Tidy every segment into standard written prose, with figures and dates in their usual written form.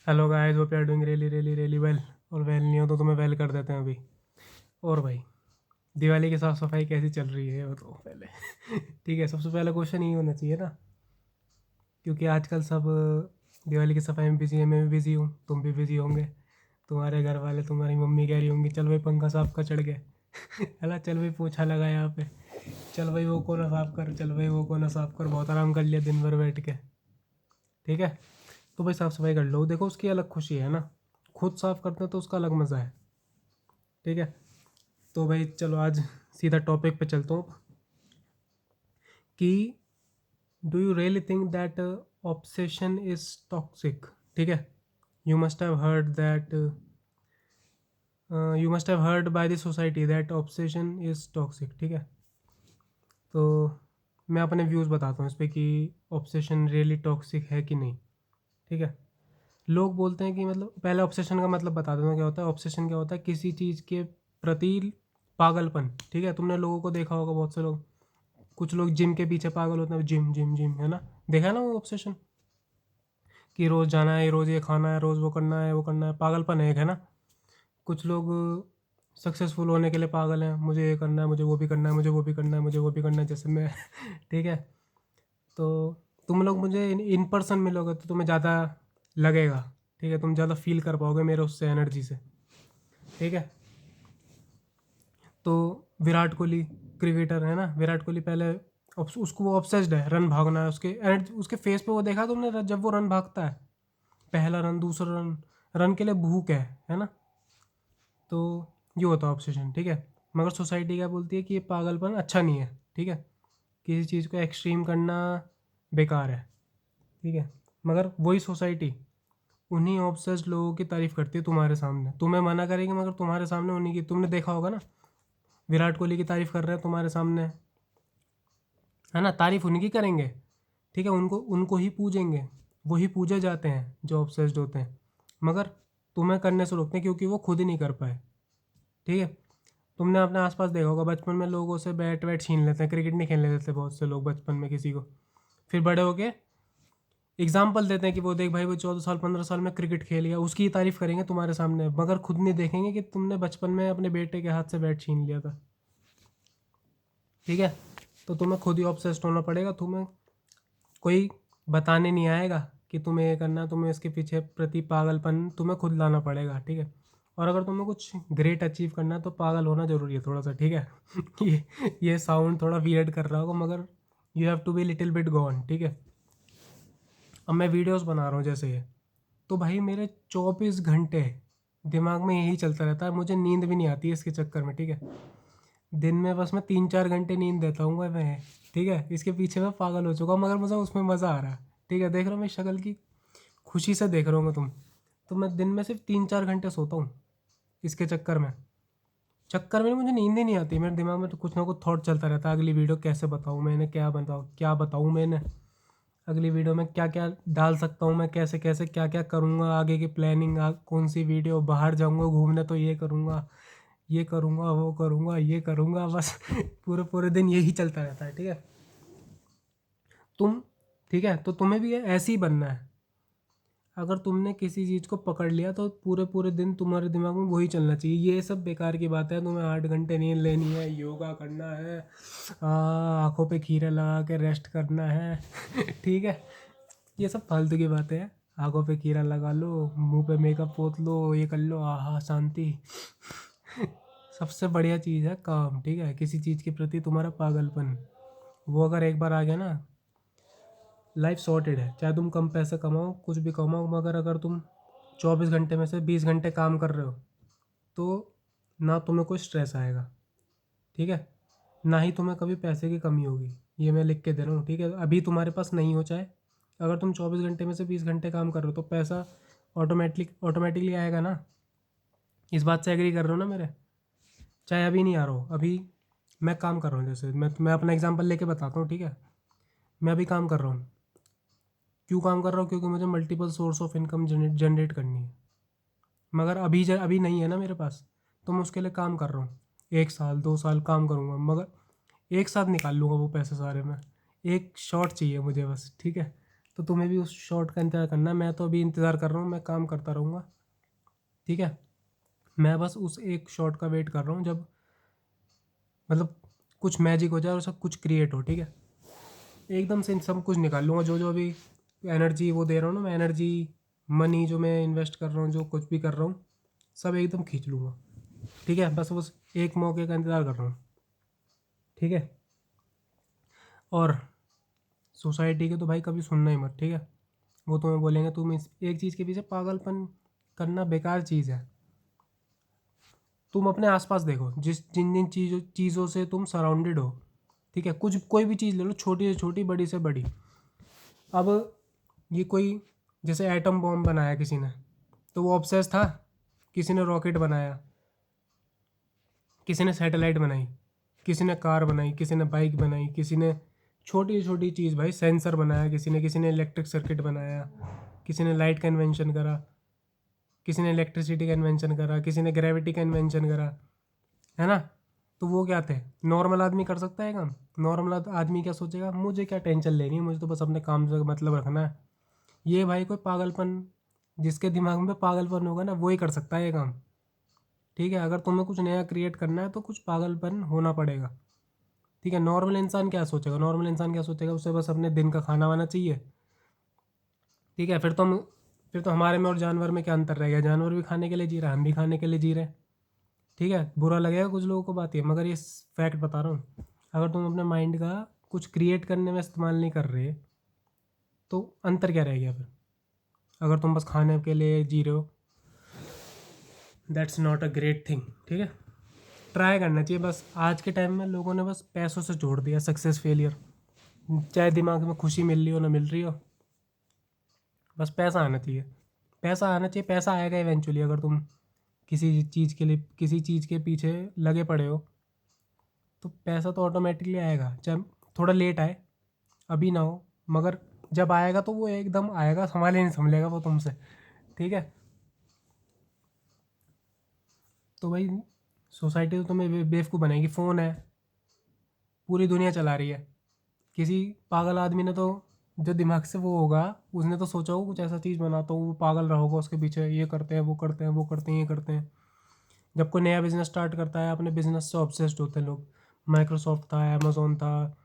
Hello guys, hope you are doing really really really well. और well नहीं हो तो तुम्हें वेल कर देते हैं अभी। और भाई, दिवाली की साफ़ सफाई कैसी चल रही है वो तो पहले ठीक है, सबसे पहला क्वेश्चन यही होना चाहिए ना, क्योंकि आजकल सब दिवाली की सफाई में बिजी है। मैं भी बिजी हूँ, तुम भी बिजी होंगे। तुम्हारे घर वाले, तुम्हारी मम्मी कह रही होंगी चल भाई पंखा साफ का चढ़ गया है ना, चल भाई पोछा लगा यहाँ पे, चल भाई वो कोना साफ कर, चल भाई वो कोना साफ कर, बहुत आराम कर लिया दिन भर बैठ के। ठीक है, तो भाई साफ सफाई कर लो, देखो उसकी अलग खुशी है ना। खुद साफ करते हैं तो उसका अलग मज़ा है। ठीक है, तो भाई चलो आज सीधा टॉपिक पे चलता हूँ कि do you really think that obsession is toxic. ठीक है, you must have heard that you must have heard by the society that obsession is toxic. ठीक है, तो मैं अपने व्यूज़ बताता हूँ इस पर कि ऑब्सेशन रियली टॉक्सिक है कि नहीं। ठीक है, लोग बोलते हैं कि मतलब पहले ऑब्सेशन का मतलब बता देना क्या होता है। ऑब्सेशन क्या होता है, किसी चीज़ के प्रति पागलपन। ठीक है, तुमने लोगों को देखा होगा, बहुत से लोग, कुछ लोग जिम के पीछे पागल होते हैं, जिम जिम जिम, है ना। देखा है ना वो ऑब्सेशन, कि रोज़ जाना है, रोज़ ये खाना है, रोज़ वो करना है, वो करना है, पागलपन है एक, है ना। कुछ लोग सक्सेसफुल होने के लिए पागल हैं, मुझे ये करना है, मुझे वो भी करना है, मुझे वो भी करना है, मुझे वो भी करना है, जैसे मैं ठीक है, तो तुम लोग मुझे इन पर्सन मिलोगे तो तुम्हें ज़्यादा लगेगा। ठीक है, तुम ज़्यादा फील कर पाओगे मेरे उससे एनर्जी से। ठीक है, तो विराट कोहली क्रिकेटर है ना, विराट कोहली पहले उसको वो ऑब्सेस्ड है, रन भागना है उसके एनर्जी, उसके फेस पे वो देखा तुमने, जब वो रन भागता है, पहला रन, दूसरा रन, रन के लिए भूख है ना। तो ये होता है ऑब्सेशन। ठीक है, मगर सोसाइटी क्या बोलती है कि ये पागलपन अच्छा नहीं है। ठीक है, किसी चीज़ को एक्सट्रीम करना बेकार है। ठीक है, मगर वही सोसाइटी उन्हीं ऑब्सेस्ड लोगों की तारीफ करती है तुम्हारे सामने, तुम्हें मना करेगी मगर तुम्हारे सामने उन्हीं की, तुमने देखा होगा ना, विराट कोहली की तारीफ कर रहे हैं तुम्हारे सामने, है ना, तारीफ उन्हीं की करेंगे। ठीक है, उनको उनको ही पूजेंगे, वही पूजे जाते हैं जो ऑब्सेस्ड होते हैं, मगर तुम्हें करने से रोकते हैं क्योंकि वो खुद ही नहीं कर पाए। ठीक है, तुमने अपने आसपास देखा होगा, बचपन में लोगों से बैट वैट छीन लेते हैं, क्रिकेट नहीं खेलने देते बहुत से लोग बचपन में किसी को, फिर बड़े होके एग्जाम्पल देते हैं कि वो देख भाई वो 14 साल 15 साल में क्रिकेट खेल गया, उसकी तारीफ करेंगे तुम्हारे सामने, मगर खुद नहीं देखेंगे कि तुमने बचपन में अपने बेटे के हाथ से बैट छीन लिया था। ठीक है, तो तुम्हें खुद ही ऑब्सेस्ड होना पड़ेगा, तुम्हें कोई बताने नहीं आएगा कि तुम्हें ये करना है, तुम्हें इसके पीछे प्रति पागलपन तुम्हें खुद लाना पड़ेगा। ठीक है, और अगर तुम्हें कुछ ग्रेट अचीव करना है तो पागल होना ज़रूरी है थोड़ा सा। ठीक है ये साउंड थोड़ा वियर्ड कर रहा होगा, मगर you have to be little bit gone. ठीक है, अब मैं वीडियोस बना रहा हूँ जैसे ये, तो भाई मेरे 24 घंटे दिमाग में यही चलता रहता है, मुझे नींद भी नहीं आती है इसके चक्कर में। ठीक है, दिन में बस मैं 3-4 घंटे नींद देता हूँ मैं। ठीक है, इसके पीछे मैं पागल हो चुका हूँ, मगर मुझे उसमें मज़ा आ रहा है। ठीक है, देख रहे हो मेरी शक्ल की खुशी से देख रहे हो तुम, तो मैं दिन में सिर्फ 3-4 घंटे सोता हूँ इसके चक्कर में मुझे नींद ही नहीं आती, मेरे दिमाग में तो कुछ ना कुछ थॉट चलता रहता है, अगली वीडियो कैसे बताऊँ मैंने, क्या बताऊँ मैंने, अगली वीडियो में क्या क्या डाल सकता हूँ मैं, कैसे कैसे क्या क्या करूँगा, आगे की प्लानिंग, कौन सी वीडियो, बाहर जाऊँगा घूमने तो ये करूँगा, ये करूँगा, वो करूँगा, ये करूँगा, बस पूरे पूरे दिन यही चलता रहता है। ठीक है, तुम, ठीक है, तो तुम्हें भी ऐसे ही बनना है। अगर तुमने किसी चीज़ को पकड़ लिया तो पूरे पूरे दिन तुम्हारे दिमाग में वही चलना चाहिए, ये सब बेकार की बात है, तुम्हें 8 घंटे नींद लेनी है, योगा करना है, आँखों पे खीरा लगा के रेस्ट करना है ठीक है, ये सब फालतू की बातें हैं। आँखों पे खीरा लगा लो, मुंह पे मेकअप पोत लो, ये कर लो, आहा शांति सबसे बढ़िया चीज़ है काम। ठीक है, किसी चीज़ के प्रति तुम्हारा पागलपन, वो अगर एक बार आ गया ना, लाइफ सॉर्टेड है। चाहे तुम कम पैसे कमाओ, कुछ भी कमाओ, मगर अगर तुम 24 घंटे में से 20 घंटे काम कर रहे हो तो ना तुम्हें कोई स्ट्रेस आएगा। ठीक है, ना ही तुम्हें कभी पैसे की कमी होगी, ये मैं लिख के दे रहा हूँ। ठीक है, अभी तुम्हारे पास नहीं हो, चाहे अगर तुम 24 घंटे में से 20 घंटे काम कर रहे हो तो पैसा ऑटोमेटिकली आएगा ना। इस बात से एग्री कर रहे हो ना मेरे, चाहे अभी नहीं आ रहा हो, अभी मैं काम कर रहा हूँ, जैसे मैं अपना एग्जांपल लेके बताता हूँ। ठीक है, मैं अभी काम कर रहा हूँ, क्यों काम कर रहा हूँ, क्योंकि मुझे multiple source of income generate करनी है, मगर अभी नहीं है ना मेरे पास, तो मैं उसके लिए काम कर रहा हूँ। 1 साल 2 साल काम करूँगा, मगर एक साथ निकाल लूँगा वो पैसे सारे मैं, एक शॉट चाहिए मुझे बस। ठीक है, तो तुम्हें भी उस शॉट का इंतज़ार करना है। मैं तो अभी इंतज़ार कर रहा हूँ, मैं काम करता रहूँगा, ठीक है। मैं बस उस एक शॉट का वेट कर रहा हूँ, जब मतलब कुछ मैजिक हो जाए और सब कुछ क्रिएट हो, ठीक है। एकदम से सब कुछ निकाल लूँगा, जो जो अभी एनर्जी वो दे रहा हूँ ना, मैं एनर्जी मनी जो मैं इन्वेस्ट कर रहा हूँ, जो कुछ भी कर रहा हूँ, सब एकदम खींच लूँगा, ठीक है। बस एक मौके का इंतज़ार कर रहा हूँ, ठीक है। और सोसाइटी के तो भाई कभी सुनना ही मत, ठीक है। वो तुम्हें बोलेंगे तुम इस एक चीज़ के पीछे पागलपन करना बेकार चीज़ है। तुम अपने आसपास देखो, जिन जिन चीज़ों से तुम सराउंडेड हो, ठीक है। कुछ कोई भी चीज़ ले लो, छोटी से छोटी, बड़ी से बड़ी। अब ये कोई जैसे एटम बॉम्ब बनाया किसी ने, तो वो ऑब्सेस था। किसी ने रॉकेट बनाया, किसी ने सैटेलाइट बनाई, किसी ने कार बनाई, किसी ने बाइक बनाई, किसी ने छोटी छोटी चीज़ भाई सेंसर बनाया, किसी ने इलेक्ट्रिक सर्किट बनाया, किसी ने लाइट का इन्वेंशन करा, किसी ने इलेक्ट्रिसिटी का इन्वेंशन करा, किसी ने ग्रेविटी का इन्वेंशन करा, है ना। तो वो क्या थे, नॉर्मल आदमी कर सकता है काम। नॉर्मल आदमी क्या सोचेगा, मुझे क्या टेंशन लेनी है, मुझे तो बस अपने काम से मतलब रखना है। ये भाई कोई पागलपन, जिसके दिमाग में पागलपन होगा ना, वो ही कर सकता है ये काम, ठीक है। अगर तुम्हें कुछ नया क्रिएट करना है तो कुछ पागलपन होना पड़ेगा, ठीक है। नॉर्मल इंसान क्या सोचेगा, नॉर्मल इंसान क्या सोचेगा, उसे बस अपने दिन का खाना वाना चाहिए, ठीक है। फिर तो हमारे में और जानवर में क्या अंतर रह गया, जानवर भी खाने के लिए जी रहा है, हम भी खाने के लिए जी रहे हैं, ठीक है। बुरा लगेगा कुछ लोगों को बात, ये मगर ये फैक्ट बता रहा हूँ। अगर तुम अपने माइंड का कुछ क्रिएट करने में इस्तेमाल नहीं कर रहे, तो अंतर क्या रह गया फिर। अगर तुम बस खाने के लिए जी रहे हो, that's not a great thing, ठीक है। ट्राई करना चाहिए। बस आज के टाइम में लोगों ने बस पैसों से जोड़ दिया सक्सेस फेलियर। चाहे दिमाग में खुशी मिल रही हो ना मिल रही हो, बस पैसा आना चाहिए, पैसा आना चाहिए। पैसा आएगा इवेंचुअली, अगर तुम किसी चीज़ के लिए, किसी चीज़ के पीछे लगे पड़े हो, तो पैसा तो ऑटोमेटिकली आएगा, चाहे थोड़ा लेट आए, अभी ना हो, मगर जब आएगा तो वो एकदम आएगा, संभाले नहीं संभलेगा वो तुमसे, ठीक है। तो भाई सोसाइटी तो तुम्हें बेवकूफ़ बनाएगी। फ़ोन है, पूरी दुनिया चला रही है। किसी पागल आदमी ने तो, जो दिमाग से वो होगा, उसने तो सोचा होगा कुछ ऐसा चीज़ बनाता हूँ, वो पागल रहा होगा उसके पीछे, ये करते हैं, वो करते हैं, वो करते हैं, ये करते हैं। जब कोई नया बिजनेस स्टार्ट करता है, अपने बिजनेस से ऑब्सेस्ड होते हैं लोग। माइक्रोसॉफ्ट था, अमेजोन था,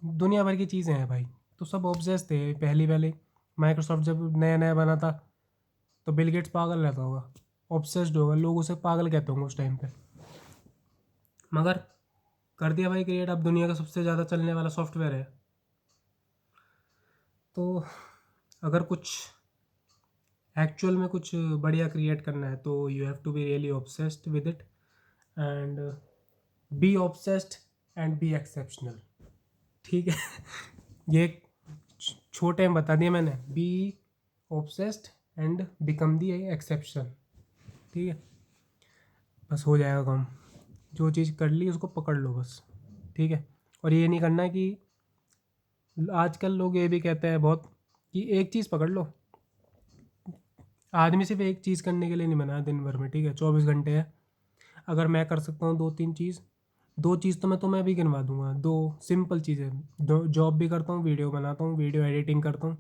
दुनिया भर की चीज़ें हैं भाई, तो सब ऑब्सेस्ड थे पहली पहले। माइक्रोसॉफ्ट जब नया नया बना था, तो बिल गेट्स पागल रहता होगा, ऑब्सेस्ड होगा, लोग उसे पागल कहते होंगे उस टाइम पे, मगर कर दिया भाई क्रिएट। अब दुनिया का सबसे ज़्यादा चलने वाला सॉफ्टवेयर है। तो अगर कुछ एक्चुअल में कुछ बढ़िया क्रिएट करना है, तो you have to be really obsessed with it, and be obsessed and be exceptional, ठीक है। ये छोटे में बता दिया मैंने, be obsessed and become the exception, ठीक है। बस हो जाएगा काम। जो चीज़ कर ली उसको पकड़ लो बस, ठीक है। और ये नहीं करना कि आजकल लोग ये भी कहते हैं बहुत, कि एक चीज़ पकड़ लो। आदमी सिर्फ एक चीज़ करने के लिए नहीं बना दिन भर में, ठीक है। 24 घंटे है, अगर मैं कर सकता हूँ 2-3 चीज़, 2 चीज़ तो मैं तुम्हें अभी गिनवा दूंगा। 2 सिंपल चीज़ें, दो जॉब भी करता हूँ, वीडियो बनाता हूँ, वीडियो एडिटिंग करता हूँ,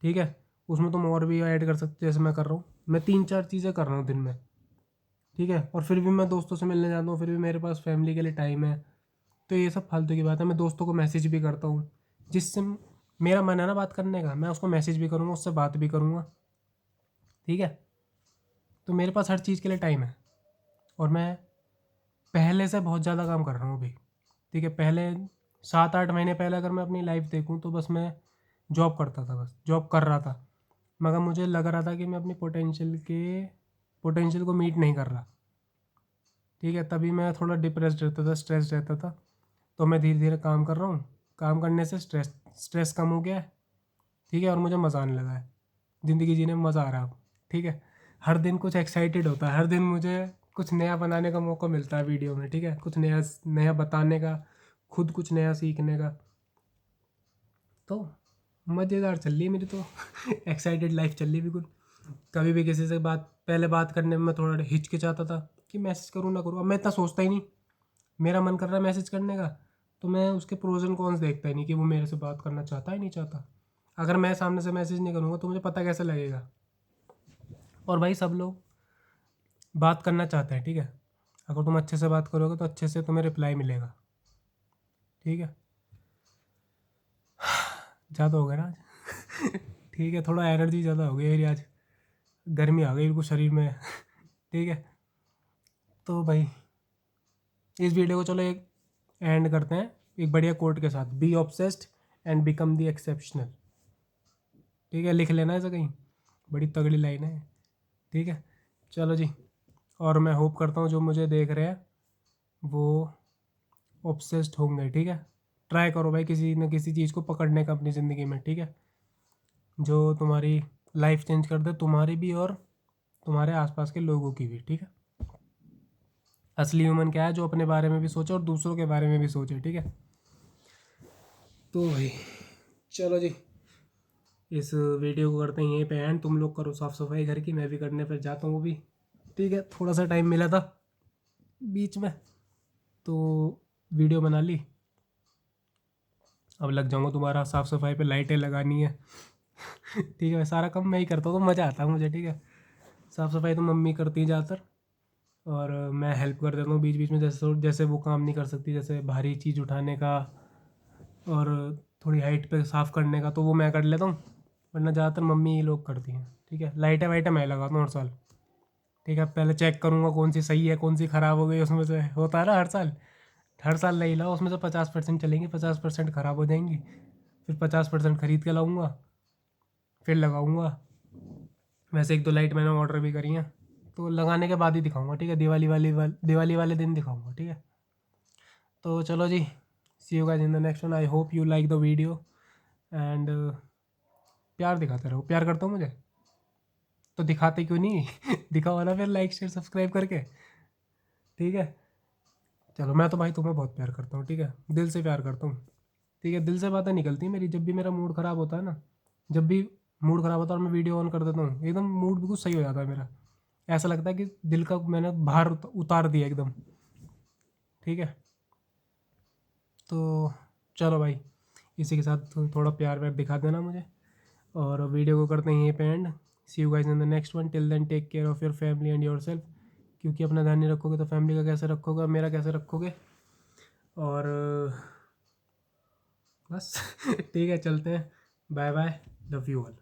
ठीक है। उसमें तुम और भी ऐड कर सकते हो, जैसे मैं कर रहा हूँ। मैं 3-4 चीज़ें कर रहा हूँ दिन में, ठीक है। और फिर भी मैं दोस्तों से मिलने जाता हूँ, फिर भी मेरे पास फैमिली के लिए टाइम है। तो ये सब फालतू की बात है। मैं दोस्तों को मैसेज भी करता हूँ, जिससे मेरा मन है ना बात करने का, मैं उसको मैसेज भी करूँगा, उससे बात भी करूँगा, ठीक है। तो मेरे पास हर चीज़ के लिए टाइम है। और मैं पहले से बहुत ज़्यादा काम कर रहा हूँ अभी, ठीक है। पहले 7-8 महीने पहले अगर मैं अपनी लाइफ देखूँ, तो बस मैं जॉब करता था, बस जॉब कर रहा था, मगर मुझे लग रहा था कि मैं अपनी पोटेंशियल को मीट नहीं कर रहा, ठीक है। तभी मैं थोड़ा डिप्रेस्ड रहता था, स्ट्रेस रहता था। तो मैं धीरे धीरे काम कर रहा हूँ, काम करने से स्ट्रेस कम हो गया है, ठीक है। और मुझे मज़ा आने लगा है, ज़िंदगी जीने में मज़ा आ रहा है अब, ठीक है। हर दिन कुछ एक्साइटेड होता है, हर दिन मुझे कुछ नया बनाने का मौका मिलता है वीडियो में, ठीक है। कुछ नया नया बताने का, खुद कुछ नया सीखने का। तो मज़ेदार चल रही है मेरी तो एक्साइटेड लाइफ चल रही है बिल्कुल। कभी भी किसी से पहले बात करने में मैं थोड़ा हिचकिचाता था कि मैसेज करूँ ना करूँ, अब मैं इतना सोचता ही नहीं। मेरा मन कर रहा है मैसेज करने का, तो मैं उसके प्रोज एंड कॉन्स देखता ही नहीं कि वो मेरे से बात करना चाहता है नहीं चाहता। अगर मैं सामने से मैसेज नहीं करूँगा तो मुझे पता कैसे लगेगा। और भाई सब लोग बात करना चाहते हैं, ठीक है। अगर तुम अच्छे से बात करोगे तो अच्छे से तुम्हें रिप्लाई मिलेगा, ठीक है। ज़्यादा हो गया ना आज। ठीक है, थोड़ा एनर्जी ज़्यादा हो गई मेरी आज, गर्मी आ गई बिल्कुल शरीर में। ठीक है, तो भाई इस वीडियो को चलो एक एंड करते हैं एक बढ़िया कोट के साथ, B obsessed and become the exceptional. ठीक है, लिख लेना ऐसा कहीं, बड़ी तगड़ी लाइन है। ठीक है, चलो जी। और मैं होप करता हूँ जो मुझे देख रहे हैं वो ऑब्सेस्ड होंगे। ठीक है, ट्राई करो भाई किसी न किसी चीज़ को पकड़ने का अपनी ज़िंदगी में, ठीक है, जो तुम्हारी लाइफ चेंज कर दे, तुम्हारी भी और तुम्हारे आसपास के लोगों की भी। ठीक है, असली ह्यूमन क्या है, जो अपने बारे में भी सोचे और दूसरों के बारे में भी सोचे। ठीक है, तो भाई चलो जी, इस वीडियो को करते हैं यहीं पे एंड। तुम लोग करो साफ़ सफाई घर की, मैं भी करने पर जाता हूँ अभी। ठीक है, थोड़ा सा टाइम मिला था बीच में तो वीडियो बना ली। अब लग जाऊँगा दोबारा साफ़ सफाई पे, लाइटें लगानी है। ठीक है, सारा काम मैं ही करता हूँ तो मज़ा आता है मुझे। ठीक है, साफ़ सफाई तो मम्मी करती है ज़्यादातर, और मैं हेल्प कर देता हूँ बीच बीच में, जैसे जैसे वो काम नहीं कर सकती, जैसे भारी चीज़ उठाने का और थोड़ी हाइट पे साफ़ करने का, तो वो मैं कर लेता हूँ, वरना ज़्यादातर मम्मी ही लोग करती हैं। ठीक है, लाइटें वाइटें मैं लगाता हूँ हर साल। ठीक है, पहले चेक करूँगा कौन सी सही है कौन सी ख़राब हो गई, उसमें से होता है ना हर साल। हर साल नहीं लाओ, उसमें से 50% चलेंगी, 50% ख़राब हो जाएंगी, फिर 50% ख़रीद के लाऊँगा, फिर लगाऊँगा। वैसे एक दो लाइट मैंने ऑर्डर भी करी हैं, तो लगाने के बाद ही दिखाऊंगा। ठीक है, दिवाली वाले दिन दिखाऊंगा। ठीक है, तो चलो जी, see you guys in the next one. I hope you like the video and प्यार दिखाते रहो। प्यार करता हूँ मुझे तो दिखाते क्यों नहीं। दिखाओ ना फिर, लाइक शेयर सब्सक्राइब करके। ठीक है, चलो, मैं तो भाई तुम्हें बहुत प्यार करता हूँ। ठीक है, दिल से प्यार करता हूँ। ठीक है, दिल से बातें निकलती हैं मेरी, जब भी मेरा मूड ख़राब होता है ना, जब भी मूड ख़राब होता है और मैं वीडियो ऑन कर देता हूँ, एकदम मूड बिल्कुल सही हो जाता है मेरा। ऐसा लगता है कि दिल का मैंने बाहर उतार दिया एकदम। ठीक है, तो चलो भाई, इसी के साथ थोड़ा प्यार व्यार दिखा देना मुझे, और वीडियो को करते हैं यहीं पे end. See you guys in the next one. Till then take care of your family and yourself, क्योंकि अपना ध्यान नहीं रखोगे तो फैमिली का कैसे रखोगे, मेरा कैसे रखोगे। और बस। ठीक है, चलते हैं, bye bye, love you all.